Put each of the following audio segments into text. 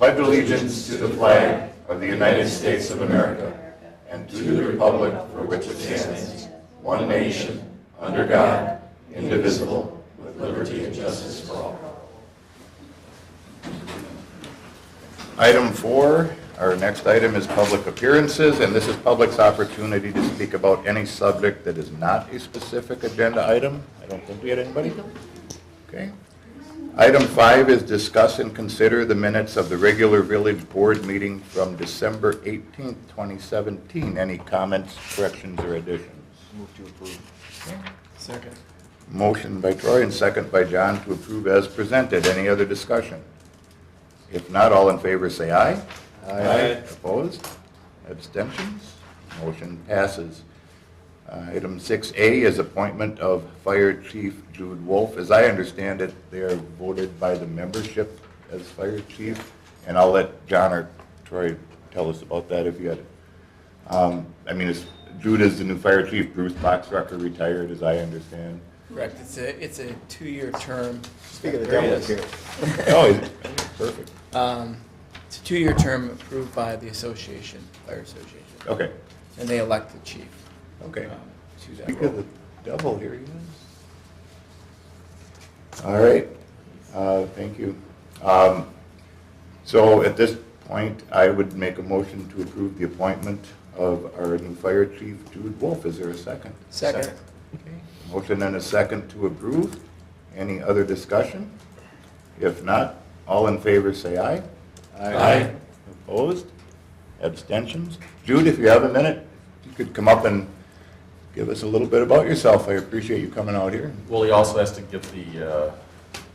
pledge allegiance to the flag of the United States of America and to the republic for which it stands, one nation, under God, indivisible, with liberty and justice for all. Item 4, our next item is public appearances, and this is public's opportunity to speak about any subject that is not a specific agenda item. I don't think we had anybody. Okay. Item 5 is discuss and consider the minutes of the regular village board meeting from December 18th, 2017. Any comments, corrections, or additions? Move to approve. Okay. Second. Motion by Troy and second by John to approve as presented. Any other discussion? If not, all in favor say aye. Aye. Opposed? Abstentions? Motion passes. Item 6A is appointment of Fire Chief Jude Wolf. As I understand it, they are voted by the membership as Fire Chief, and I'll let John or Troy tell us about that if you had it. Jude is the new Fire Chief. Bruce Boxrucker retired, as I understand. Correct. It's a 2-year term. Speak of the There it devil is. here. Oh, perfect. It's a 2-year term approved by the association, Fire Association, Okay, and they elect the chief okay. to that Speak of role. the devil, here he is. All right, thank you. So at this point, I would make a motion to approve the appointment of our new Fire Chief, Jude Wolf. Is there a second? Second. Okay. Motion and a second to approve. Any other discussion? If not, all in favor say aye. Aye. Opposed? Abstentions? Jude, if you have a minute, you could come up and give us a little bit about yourself. I appreciate you coming out here. Well, he also has to give the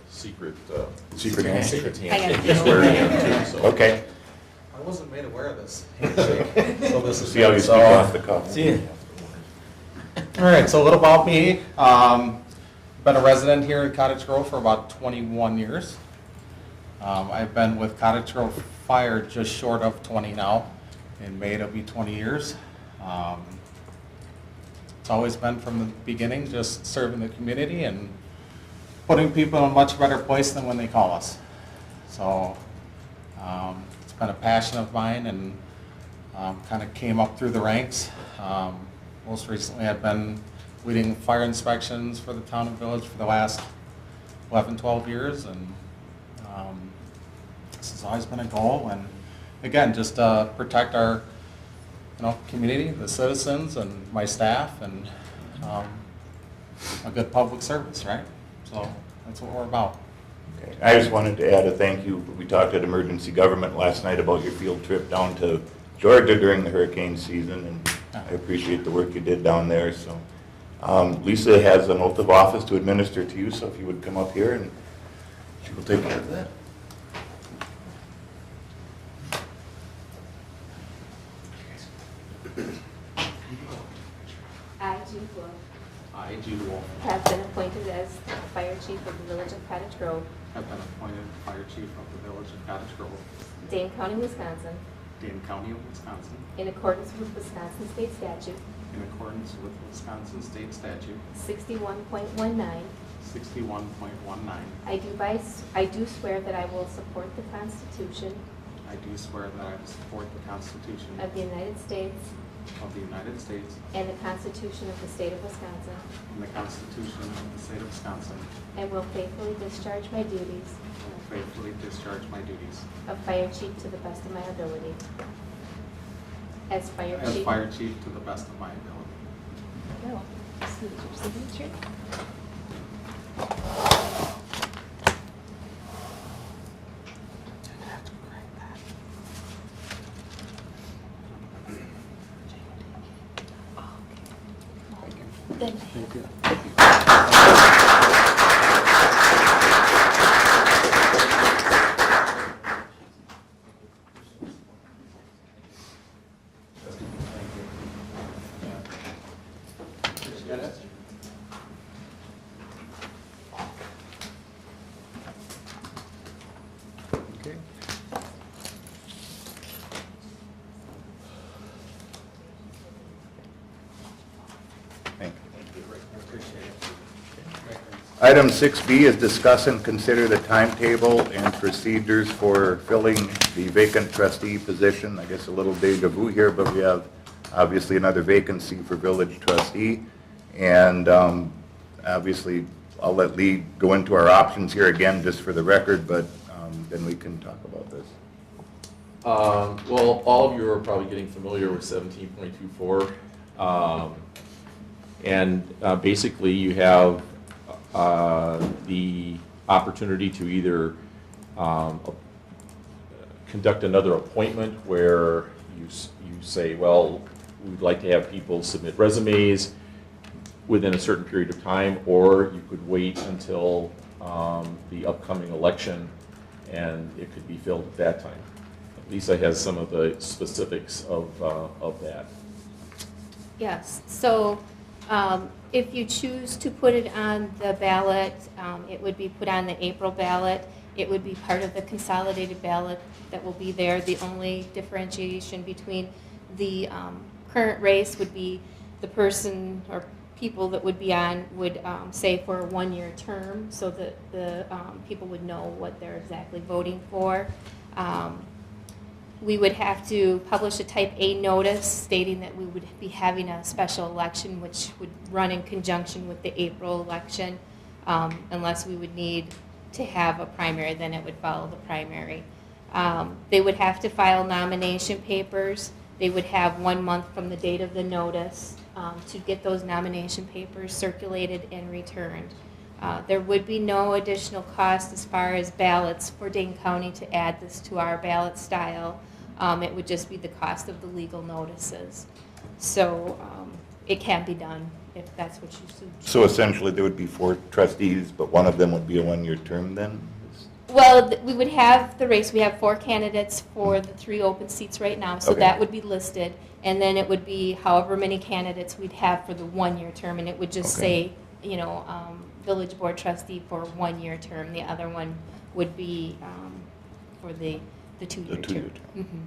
secret Secret handshake. secret I got handshake. it. Swearing in, too, so. Okay. I wasn't made aware of this handshake, so this is See how you good. speak off the cuff. See, All right, so a little about me. Been a resident here in Cottage Grove for about 21 years. I've been with Cottage Grove Fire just short of 20 now. In May it'll be 20 years. It's always been from the beginning just serving the community and putting people in a much better place than when they call us. So it's been a passion of mine and kind of came up through the ranks. Most recently I've been leading fire inspections for the town and village for the last 11, 12 years, and this has always been a goal, and again, just protect our community, the citizens, and my staff, and a good public service, right? So that's what we're about. Okay. I just wanted to add a thank you. We talked at Emergency Government last night about your field trip down to Georgia during the hurricane season, and I appreciate the work you did down there. So Lisa has an oath of office to administer to you, so if you would come up here and she will take care of that. I, Jude Wolf, I, Jude Wolf, have been appointed as Fire Chief of the Village of Cottage Grove, have been appointed Fire Chief of the Village of Cottage Grove, Dane County, Wisconsin, Dane County of Wisconsin, in accordance with Wisconsin State Statute in accordance with Wisconsin State Statute 61.19. 61.19. I do swear that I will support the Constitution I do swear that I will support the Constitution of the United States of the United States and the Constitution of the State of Wisconsin, and the Constitution of the State of Wisconsin, and will faithfully discharge my duties and will faithfully discharge my duties of Fire Chief to the best of my ability. As Fire as Chief. Fire Chief to the best of my ability. No, just need your signature. Thank you. Okay. Thank you. I appreciate it. Item 6B is discuss and consider the timetable and procedures for filling the vacant trustee position. I guess a little deja vu here, but we have obviously another vacancy for village trustee. And obviously, I'll let Lee go into our options here again, just for the record, but then we can talk about this. Well, all of you are probably getting familiar with 17.24. And basically, you have the opportunity to either conduct another appointment where you say, well, we'd like to have people submit resumes within a certain period of time, or you could wait until the upcoming election and it could be filled at that time. Lisa has some of the specifics of that. Yes, so if you choose to put it on the ballot, it would be put on the April ballot. It would be part of the consolidated ballot that will be there. The only differentiation between the current race would be the person or people that would be on would say for a one-year term, so that the people would know what they're exactly voting for. We would have to publish a type A notice stating that we would be having a special election, which would run in conjunction with the April election. Unless we would need to have a primary, then it would follow the primary. They would have to file nomination papers. They would have 1 month from the date of the notice to get those nomination papers circulated and returned. There would be no additional cost as far as ballots for Dane County to add this to our ballot style. It would just be the cost of the legal notices. So it can be done if that's what you choose. So essentially, there would be 4 trustees, but one of them would be a one-year term then? Well, we would have the race. We have 4 candidates for the 3 open seats right now, so Okay. that would be listed. And then it would be however many candidates we'd have for the one-year term, and it would just Okay. say, you know, village board trustee for 1-year term. The other one would be for the 2-year The term. 2-year term. Mhm.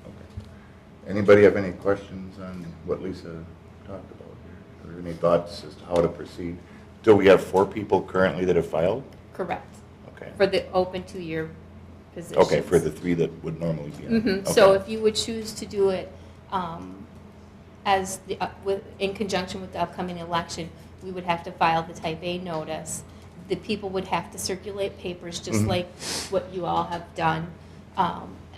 Okay. Anybody have any questions on what Lisa talked about here? Or any thoughts as to how to proceed? So we have 4 people currently that have filed? Correct. Okay. For the open 2-year positions. Okay, for the 3 that would normally be on. Mhm. So Okay. if you would choose to do it as in conjunction with the upcoming election, we would have to file the type A notice. The people would have to circulate papers just Mhm. like what you all have done,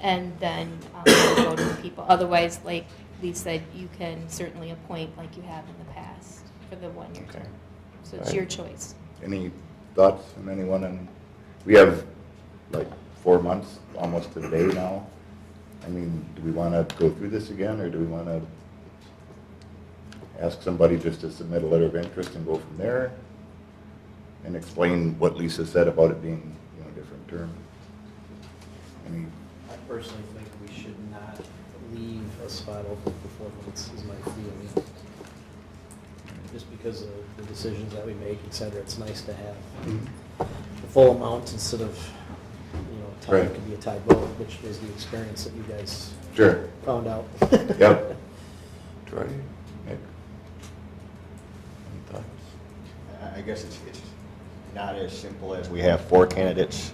and then go to the people. Otherwise, like Lee said, you can certainly appoint like you have in the past for the 1-year Okay. term. So it's Alright. your choice. Any thoughts from anyone on, we have like 4 months, almost to the day now. I mean, do we want to go through this again, or do we want to ask somebody just to submit a letter of interest and go from there? And explain what Lisa said about it being, you know, different term? Any, I personally think we should not leave a spot open for 4 months, is my feeling. Just because of the decisions that we make, et cetera, it's nice to have the full amount instead of, you know, tie, Right. it could be a tied vote, which was the experience that you guys sure, found out. yep. Troy, Nick? Any thoughts? I guess it's not as simple as we have 4 candidates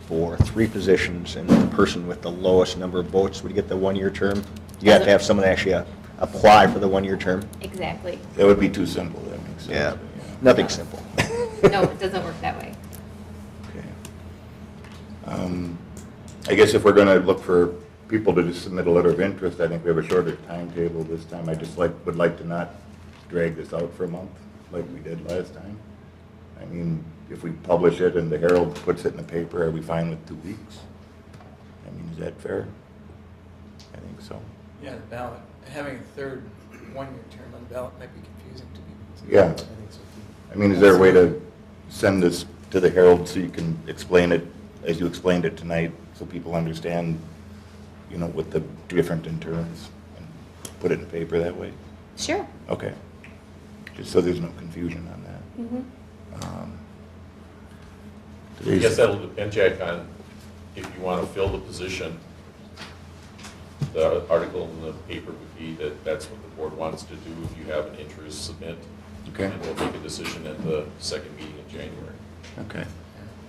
for 3 positions, and the person with the lowest number of votes would get the 1-year term. You have to have someone actually apply for the 1-year term. Exactly. That would be too simple, that makes sense. Yeah, nothing simple. No, it doesn't work that way. Okay. I guess if we're going to look for people to just submit a letter of interest, I think we have a shorter timetable this time. I just would like to not drag this out for a month like we did last time. I mean, if we publish it and the Herald puts it in the paper, are we fine with 2 weeks? I mean, is that fair? I think so. Yeah, the ballot, having a third 1-year term on the ballot might be confusing to people. Yeah. I think so too. I mean, is there a way to send this to the Herald so you can explain it as you explained it tonight, so people understand, you know, what the different in terms, and put it in the paper that way? Sure. Okay. Just so there's no confusion on that. Mhm. I guess that'll depend, Jack, on if you want to fill the position. The article in the paper would be that that's what the board wants to do. If you have an interest, submit. Okay. And we'll make a decision at the second meeting in January. Okay.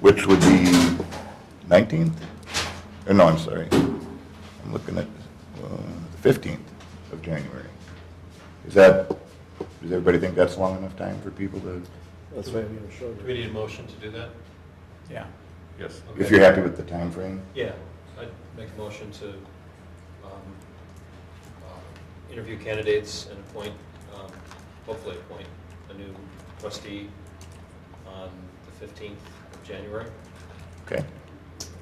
Which would be 19th? Or no, I'm sorry. I'm looking at the 15th of January. Does everybody think that's long enough time for people to? That's why we were short. Do we need a motion to do that? Yeah. Yes. If you're happy with the time frame? Yeah, I'd make a motion to interview candidates and appoint, hopefully appoint a new trustee on the 15th of January. Okay.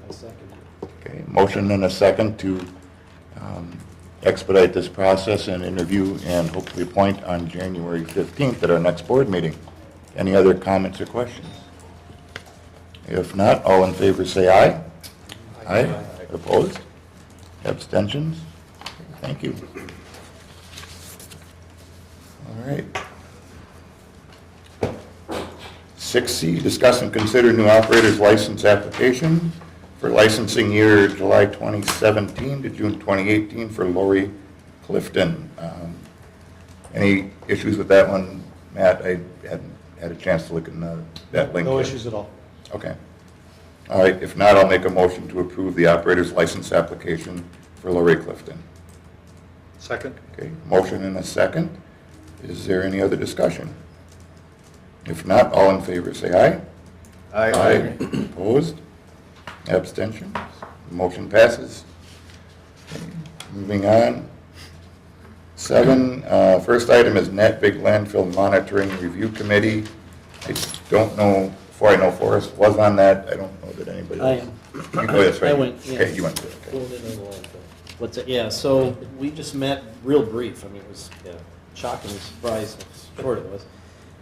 I second. Okay, motion and a second to expedite this process and interview and hopefully appoint on January 15th at our next board meeting. Any other comments or questions? If not, all in favor say aye. Aye. Opposed? Abstentions? Thank you. All right. 6C, discuss and consider new operator's license application for licensing year July 2017 to June 2018 for Lori Clifton. Any issues with that one, Matt? I hadn't had a chance to look in that link. No yet. issues at all. Okay. All right, if not, I'll make a motion to approve the operator's license application for Lori Clifton. Second. Okay, motion and a second. Is there any other discussion? If not, all in favor say aye. Aye. Opposed? Abstentions? Motion passes. Okay, moving on. 7, first item is Natick Landfill Monitoring Review Committee. I don't know, before I know Forrest was on that, I don't know that anybody I else. am. You go, that's right. I went, yeah. Okay, you went to it, okay. Pulled in on the landfill. What's it, yeah, so we just met real brief. I mean, it was shockingly surprised how short it was.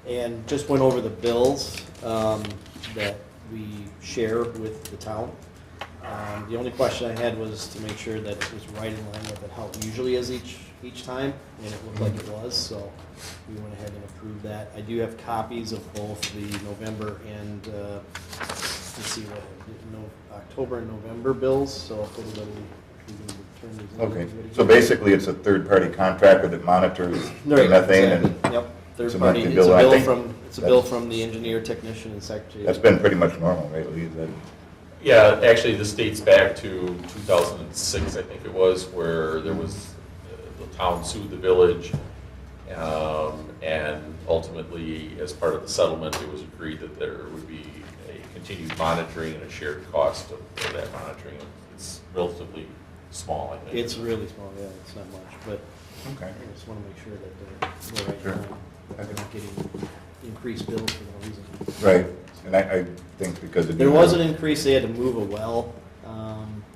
And just went over the bills that we share with the town. The only question I had was to make sure that it was right in line with how it usually is each time, and it looked like it was, so we went ahead and approved that. I do have copies of both the November and, let's see, October and November bills, so if anybody, we can turn these in. Okay, Everybody so good? basically it's a third-party contractor that monitors the Right, methane and exactly. Yep, it's a third party, monthly it's a bill. I bill think from, it's a bill from the engineer, technician, and secretary. that's been pretty much normal, right, Lee? Is that- Yeah, actually, this dates back to 2006, I think it was, where there was, the town sued the village, and ultimately, as part of the settlement, it was agreed that there would be a continued monitoring and a shared cost of that monitoring. It's relatively small, I think. It's really small, yeah, it's not much, but Okay. I just want to make sure that they're right Sure. now. We're not getting increased bills for no reason. Right, and I think because of. There was an increase, they had to move a well,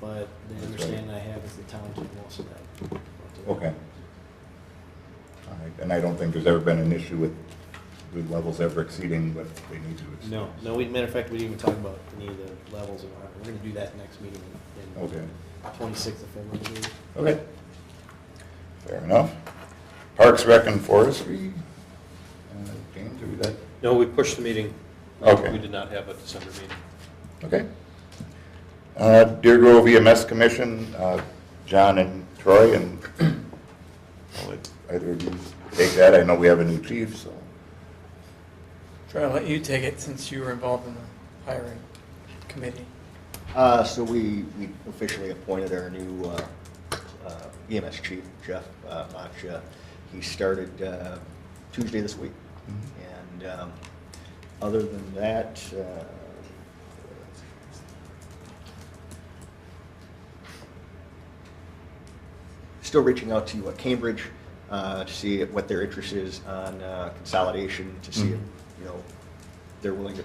but the That's understanding I have is the town took most of that. Okay. All right, and I don't think there's ever been an issue with good levels ever exceeding what they need to exceed. No, matter of fact, we didn't even talk about any of the levels, and we're gonna do that next meeting in Okay, 26th of February. okay. Fair enough. Parks, Rec, and Forestry. James, are we that? No, we pushed the meeting. Okay. We did not have a December meeting. Okay. Deer Grove EMS Commission, John and Troy, and I'll let either of you take that. I know we have a new chief, so. Troy, I'll let you take it since you were involved in the hiring committee. So we officially appointed our new EMS chief, Jeff Mach. He started Tuesday this week. And other than that, still reaching out to Cambridge to see what their interest is on consolidation, to see if, they're willing to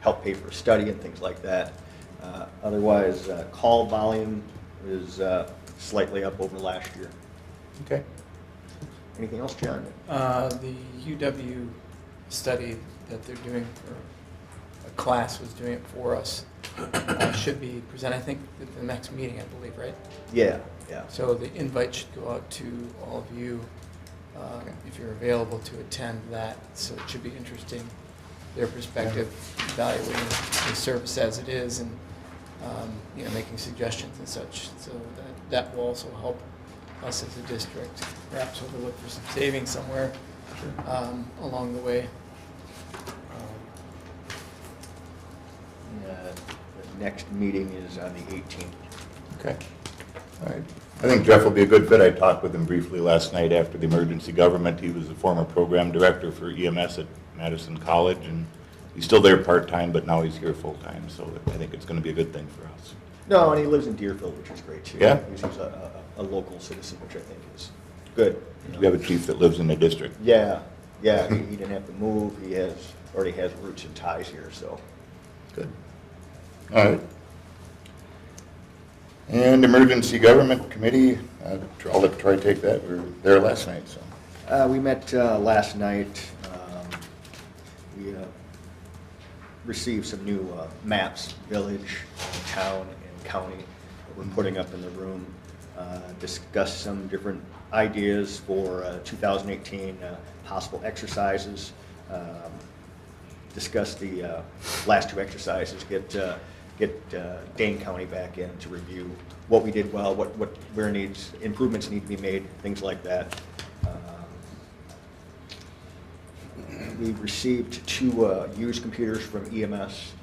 help pay for a study and things like that. Otherwise, call volume is slightly up over last year. Okay. Anything else, John? The UW study that they're doing, or a class was doing it for us, should be presented, I think, at the next meeting, I believe, right? Yeah. So the invite should go out to all of you, if you're available to attend that. So it should be interesting, their perspective, evaluating the service as it is, and making suggestions and such. So that will also help us as a district, perhaps we'll look for some savings somewhere along the way. The next meeting is on the 18th. Okay. All right. I think Jeff will be a good fit. I talked with him briefly last night after the emergency government. He was a former program director for EMS at Madison College, and he's still there part-time, but now he's here full-time, so I think it's going to be a good thing for us. No, and he lives in Deerfield, which is great, too. Yeah? He's a local citizen, which I think is good. We have a chief that lives in the district. Yeah, yeah, he didn't have to move. He already has roots and ties here, so. Good. All right. And Emergency Government Committee, I'll let Troy take that. We were there last night, so. We met last night. We received some new maps, village, town, and county that we're putting up in the room. Discussed some different ideas for 2018 possible exercises. Discuss the last two exercises, get Dane County back in to review what we did well, where improvements need to be made, things like that. We received 2 used computers from EMS,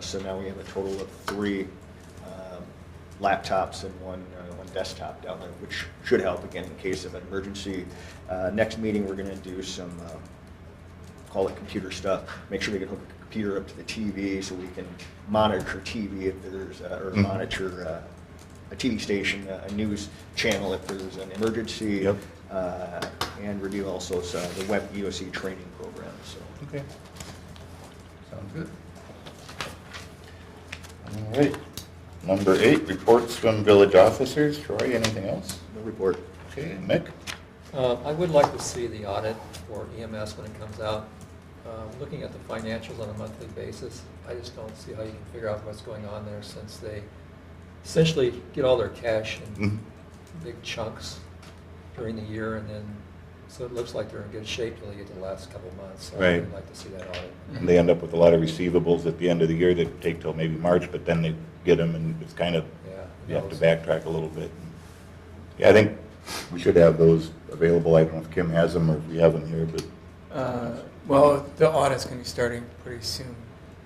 so now we have a total of 3 laptops and one desktop down there, which should help again in case of an emergency. Next meeting, we're going to do some, call it computer stuff, make sure we can hook a computer up to the TV so we can monitor TV if there's, or monitor a TV station, a news channel if there's an emergency. Yep. And review also the web EOC training program, so. Okay. Sounds good. All right. Number 8, reports from village officers. Troy, anything else? No report. Okay, Mick? I would like to see the audit for EMS when it comes out. Looking at the financials on a monthly basis, I just don't see how you can figure out what's going on there since they essentially get all their cash in big chunks during the year, and then, so it looks like they're in good shape till they get to the last couple of months. So Right. I'd like to see that audit. And they end up with a lot of receivables at the end of the year that take till maybe March, but then they get them, and it's kind of, Yeah. you have to backtrack a little bit. Yeah, I think we should have those available. I don't know if Kim has them or if we have them here, but Well, the audit's going to be starting pretty soon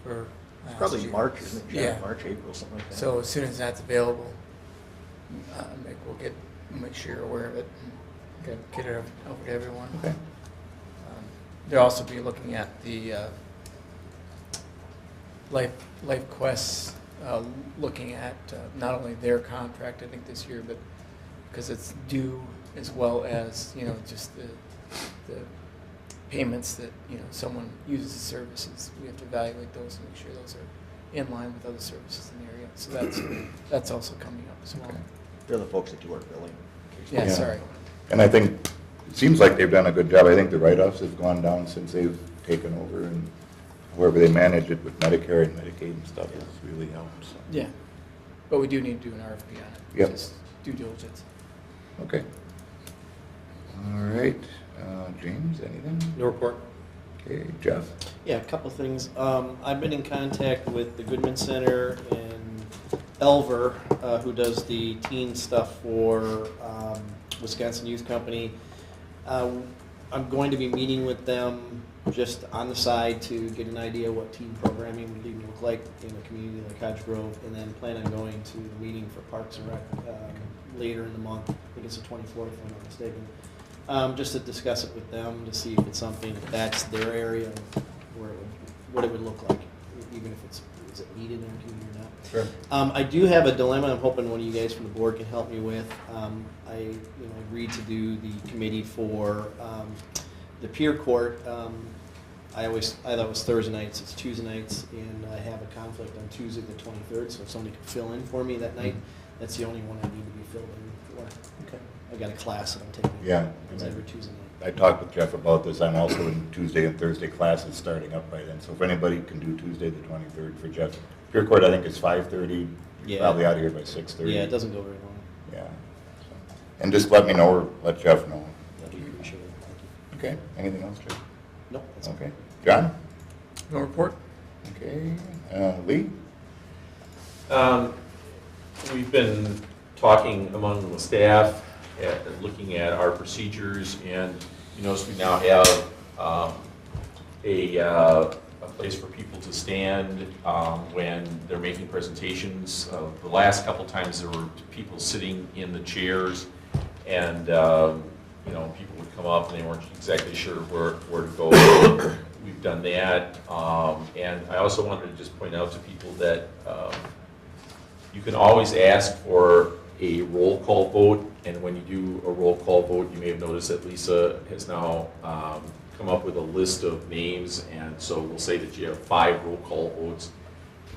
for It's probably last year. March, isn't it? Yeah. March, April, something like that. So as soon as that's available, make sure you're aware of it, and get it over to everyone. okay. They'll also be looking at the Life Quest, looking at not only their contract, I think this year, but because it's due, as well as, just the payments that, someone uses the services. We have to evaluate those and make sure those are in line with other services in the area. So that's also coming up as well. Okay. They're the folks that do our billing. Yeah, Yeah. sorry. And I think, it seems like they've done a good job. I think the write-offs have gone down since they've taken over, and however they manage it with Medicare and Medicaid and stuff has really helped, so. Yeah, but we do need to do an RFP on it. Yep. Just due diligence. Okay. All right, James, anything? No report? Okay, Jeff? Yeah, a couple of things. I've been in contact with the Goodman Center and Elver, who does the teen stuff for Wisconsin Youth Company. I'm going to be meeting with them just on the side to get an idea what teen programming would even look like in a community like Hodge Grove, and then plan on going to the meeting for Parks and Rec later in the month. I think it's the 24th, if I'm not mistaken. Just to discuss it with them, to see if it's something that's their area, where what it would look like, even if is it needed in our community or not. Sure. I do have a dilemma. I'm hoping one of you guys from the board can help me with. I agreed to do the committee for the Pier Court. I thought it was Thursday nights. It's Tuesday nights, and I have a conflict on Tuesday the 23rd. So if somebody could fill in for me that night, that's the only one I need to be filled in for. Okay. I got a class that I'm taking. Yeah. It's every Tuesday night. I talked with Jeff about this. I'm also in Tuesday and Thursday classes starting up by then. So if anybody can do Tuesday the 23rd for Jeff. Pier Court, I think is 5:30. Yeah. Probably out of here by 6:30. Yeah, it doesn't go very long. Yeah. So, and just let me know or let Jeff know. That'd be appreciated. Thank you. Okay. Anything else, Jeff? No, that's all. Okay. John? No report? Okay. Lee? We've been talking among the staff, looking at our procedures, and You notice we now have a place for people to stand when they're making presentations. The last couple times there were people sitting in the chairs, and people would come up and they weren't exactly sure where to go. We've done that, and I also wanted to just point out to people that you can always ask for a roll call vote, and when you do a roll call vote, you may have noticed that Lisa has now come up with a list of names, and so we'll say that you have 5 roll call votes.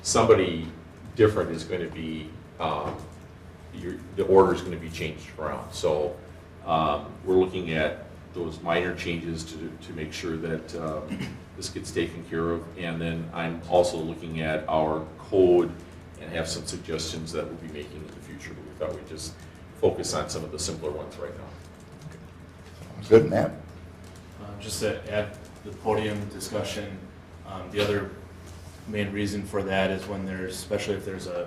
Somebody different is going to be, the order is going to be changed around. So we're looking at those minor changes to make sure that this gets taken care of. And then I'm also looking at our code and have some suggestions that we'll be making in the future. But we thought we'd just focus on some of the simpler ones right now. Sounds good, Matt? Just to add the podium discussion, the other main reason for that is when there's, especially if there's an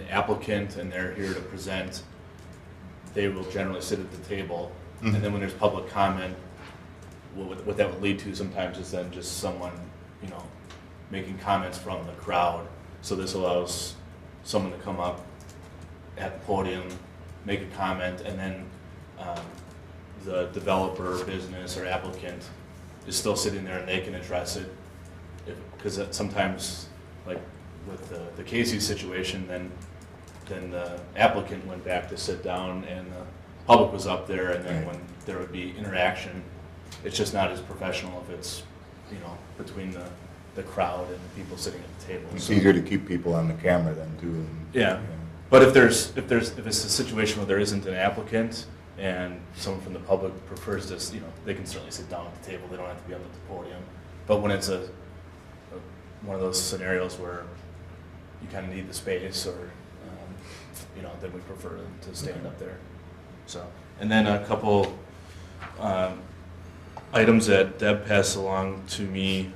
applicant and they're here to present, they will generally sit at the table. And then when there's public comment, what that would lead to sometimes is then just someone, making comments from the crowd. So this allows someone to come up at the podium, make a comment, and then the developer, business, or applicant is still sitting there and they can address it. Because sometimes, like with the Casey situation, then the applicant went back to sit down and the public was up there, and then when there would be interaction, it's just not as professional if it's, between the crowd and the people sitting at the table. It's So- easier to keep people on the camera than to. Yeah. But if it's a situation where there isn't an applicant and someone from the public prefers this, they can certainly sit down at the table. They don't have to be up at the podium. But when it's one of those scenarios where you kind of need the space, or then we prefer them to stand up there. So, and then a couple items that Deb passed along to me.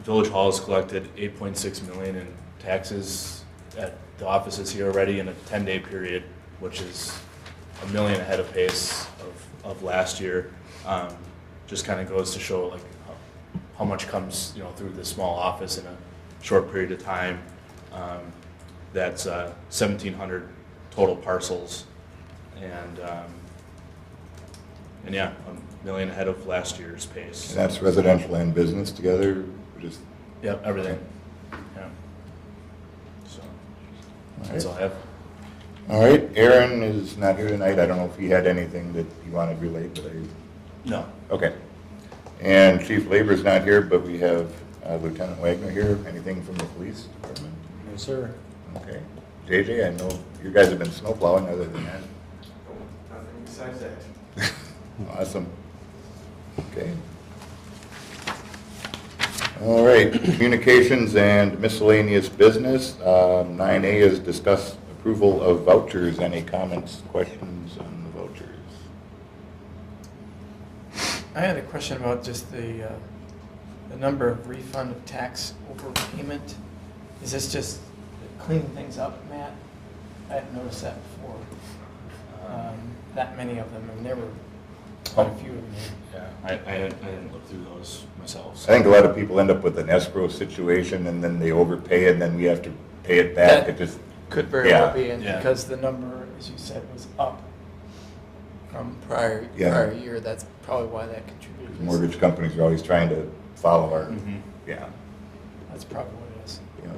Village Hall has collected $8.6 million in taxes at the offices here already in a 10-day period, which is $1 million ahead of pace of last year. Just kind of goes to show like how much comes through this small office in a short period of time. That's 1,700 total parcels, and yeah, $1 million ahead of last year's pace. And that's residential and business together, just. Yep, everything. Yeah. So that's all I have. All right, Aaron is not here tonight. I don't know if he had anything that he wanted relayed, but No. okay. And Chief Labor's not here, but we have Lieutenant Wagner here. Anything from the police department? No, sir. Okay. JJ, I know you guys have been snow plowing other than that. Nothing besides that. Awesome. Okay. All right, communications and miscellaneous business. 9A is discuss approval of vouchers. Any comments, questions on the vouchers? I had a question about just the number of refund of tax overpayment. Is this just cleaning things up, Matt? I hadn't noticed that before. That many of them, and there were quite a few of them. Yeah, I hadn't looked through those myself. I So. think a lot of people end up with an escrow situation and then they overpay it and then we have to pay it back. That It just, could very well Yeah. be, and Yeah. because the number, as you said, was up from prior Yeah. year, that's probably why that contributed. mortgage companies are always trying to follow our, Mhm. yeah. That's probably what it is. you know.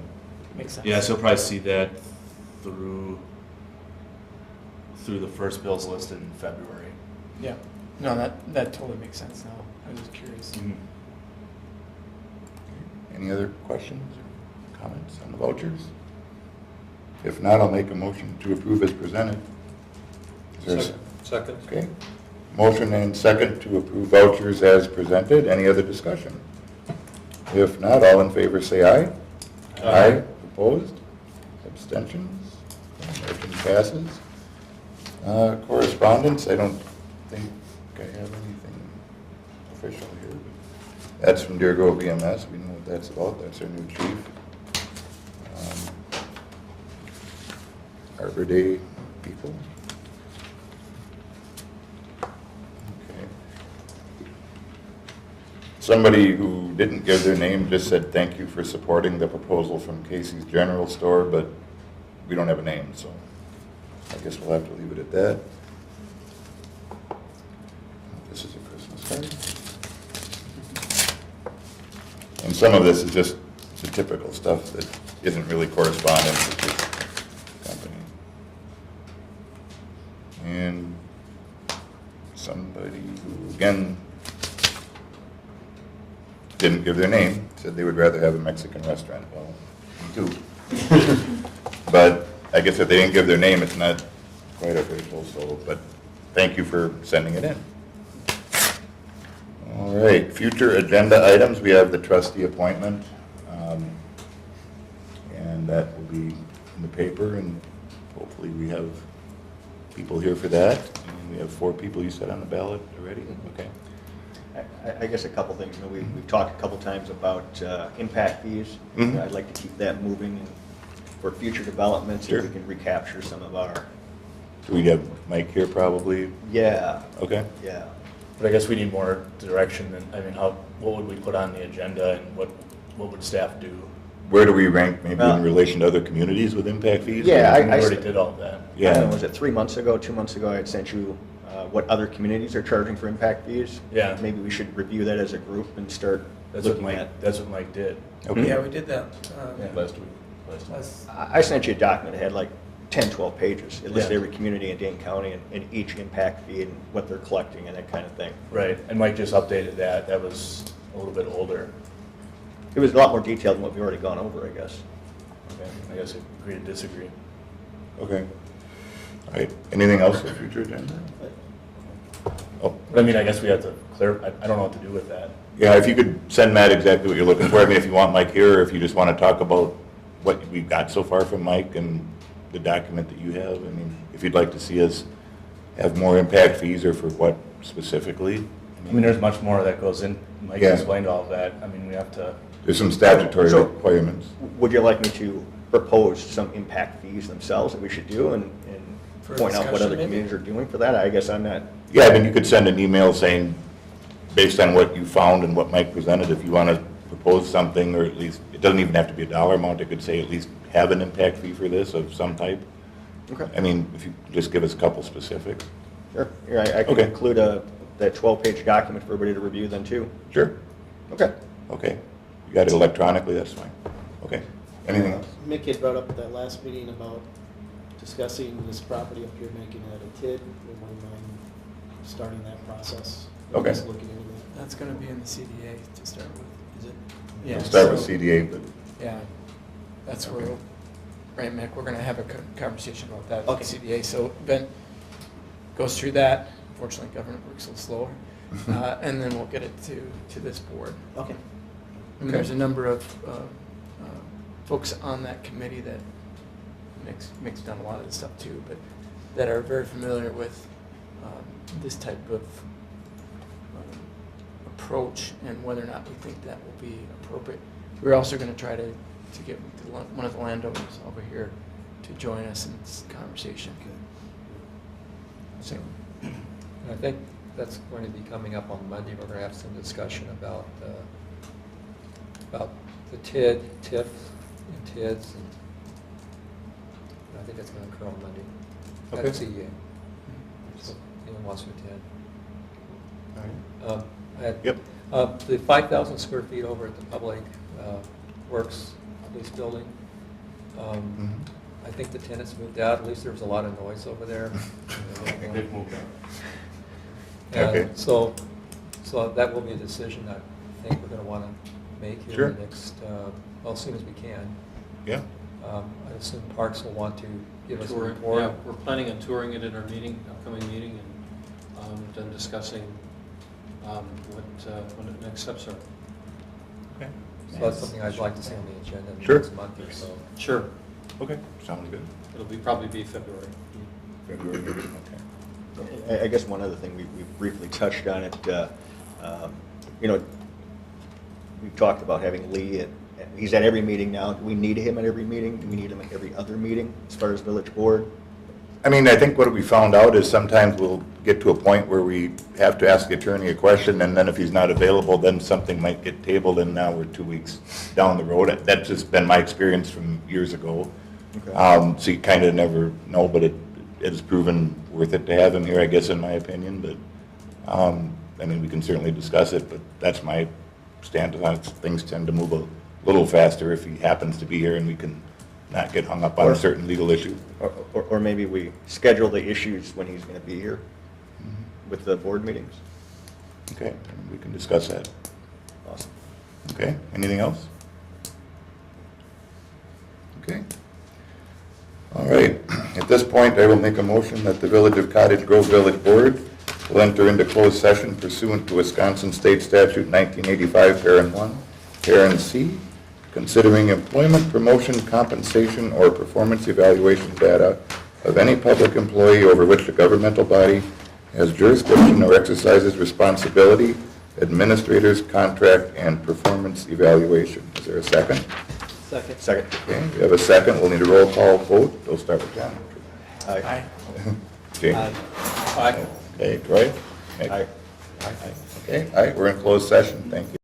Makes sense. Yeah, so you'll probably see that through the first bills listed in February. Yeah. No, that totally makes sense now. I was just curious. Any other questions or comments on the vouchers? If not, I'll make a motion to approve as presented. Is there a Second. Okay. Motion and second to approve vouchers as presented. Any other discussion? If not, all in favor say aye. Aye. Opposed? Abstentions? Motion passes. Correspondence, I don't think I have anything official here. But that's from Deer Grove EMS. We know what that's about. That's our new chief. Arbor Day people. Okay. Somebody who didn't give their name just said, "Thank you for supporting the proposal from Casey's General Store," but we don't have a name, so I guess we'll have to leave it at that. This is a Christmas card. And some of this is just the typical stuff that isn't really correspondence with this company. And somebody who, again, didn't give their name, said they would rather have a Mexican restaurant. Well, me too. But I guess if they didn't give their name, it's not quite official, so, but thank you for sending it in. All right, future agenda items, we have the trustee appointment. And that will be in the paper, and hopefully we have people here for that. And we have 4 people you said on the ballot already? Okay. I guess a couple things. You know, we've talked a couple times about impact fees. Mhm. I'd like to keep that moving and for future developments, Sure. if we can recapture some of our, Do we have Mike here probably? yeah, Okay. yeah. But I guess we need more direction than, I mean, what would we put on the agenda and what would staff do? Where do we rank maybe Well- in relation to other communities with impact fees? Yeah, We already did all that. I don't Yeah. know, was it 3 months ago, 2 months ago, I had sent you what other communities are charging for impact fees? Yeah. Maybe we should review that as a group and start That's what looking at. Mike did. Okay. Yeah, we did that. Last week. I sent you a document that had like 10, 12 pages. It listed Yeah. every community in Dane County and each impact fee and what they're collecting and that kind of thing. Right, and Mike just updated that. That was a little bit older. It was a lot more detailed than what we've already gone over, I guess. Okay, I guess agree to disagree. Okay. All right, anything else for future agenda? Oh, But I mean, I guess we have to I don't know what to do with that. yeah, if you could send Matt exactly what you're looking for. I mean, if you want Mike here, or if you just want to talk about what we've got so far from Mike and the document that you have. I mean, if you'd like to see us have more impact fees or for what specifically. I mean, there's much more that goes in. Mike Yeah. explained all of that. I mean, we have to, There's some statutory So- requirements. Would you like me to propose some impact fees themselves that we should do and For point out what discussion, other maybe? communities are doing for that? I guess I'm not, Yeah, I mean, you could send an email saying, based on what you found and what Mike presented, if you want to propose something, or at least, it doesn't even have to be a dollar amount, it could say at least have an impact fee for this of some type. okay, I mean, if you just give us a couple specifics. sure. Here, I can Okay. include that 12-page document for everybody to review then too. Sure. Okay. Okay. You got it electronically, that's fine. Okay. Anything else? Mick had brought up at that last meeting about discussing this property up here, making it a TID. We wouldn't mind starting that process. Okay. Just looking into it. That's gonna be in the CDA to start with. Is it? Yeah. We'll start with so- CDA, but, Yeah, that's where, Okay. right, Mick, we're gonna have a conversation about that Okay. with CDA. So Ben goes through that. Fortunately, government works a little slower. And then we'll get it to this board. Okay. And there's a number of folks on that committee that Mick's done a lot of this stuff too, but that are very familiar with this type of approach and whether or not we think that will be appropriate. We're also going to try to get one of the landowners over here to join us in this conversation. So, And I think that's going to be coming up on Monday. We're going to have some discussion about the TID, TIF, and TIDs. And I think that's going to occur on Monday at Okay. CEA. So anyone wants to attend. all right. Yep. The 5,000 square feet over at the Public Works Police Building. Mhm. I think the tenants moved out. At least there was a lot of noise over there. they've moved on. Okay. And so that will be a decision that I think we're going to want to make here Sure. in the next, well, as soon as we can. Yeah. I assume Parks will want to give us a Touring, report. yeah, we're planning on touring it in our meeting, upcoming meeting, and then discussing what the next steps are. Okay. So that's something I'd like to see on the agenda in the Sure. next month or so. Sure. Okay, sounds good. It'll probably be February. February, okay. I guess one other thing, we briefly touched on it, you know, we've talked about having Lee, he's at every meeting now. Do we need him at every meeting? Do we need him at every other meeting as far as village board? I mean, I think what we found out is sometimes we'll get to a point where we have to ask the attorney a question, and then if he's not available, then something might get tabled, and now we're 2 weeks down the road. That's just been my experience from years ago. Okay. So you kind of never know, but it has proven worth it to have him here, I guess, in my opinion, but, I mean, we can certainly discuss it, but that's my stance on it. Things tend to move a little faster if he happens to be here, and we can not get hung up on Or- a certain legal issue. Or maybe we schedule the issues when he's going to be here with the board meetings. Okay, we can discuss that. Awesome. Okay, anything else? Okay. All right, at this point, I will make a motion that the Village of Cottage Grove Village Board will enter into closed session pursuant to Wisconsin State Statute 1985, Parent 1, Parent C, considering employment, promotion, compensation, or performance evaluation data of any public employee over which the governmental body has jurisdiction or exercises responsibility, administrators, contract, and performance evaluation. Is there a second? Second. Second. Okay, we have a second. We'll need a roll call vote. We'll start with John. Aye. Jane? Aye. Okay, Troy? Aye. Okay, all right, we're in closed session. Thank you.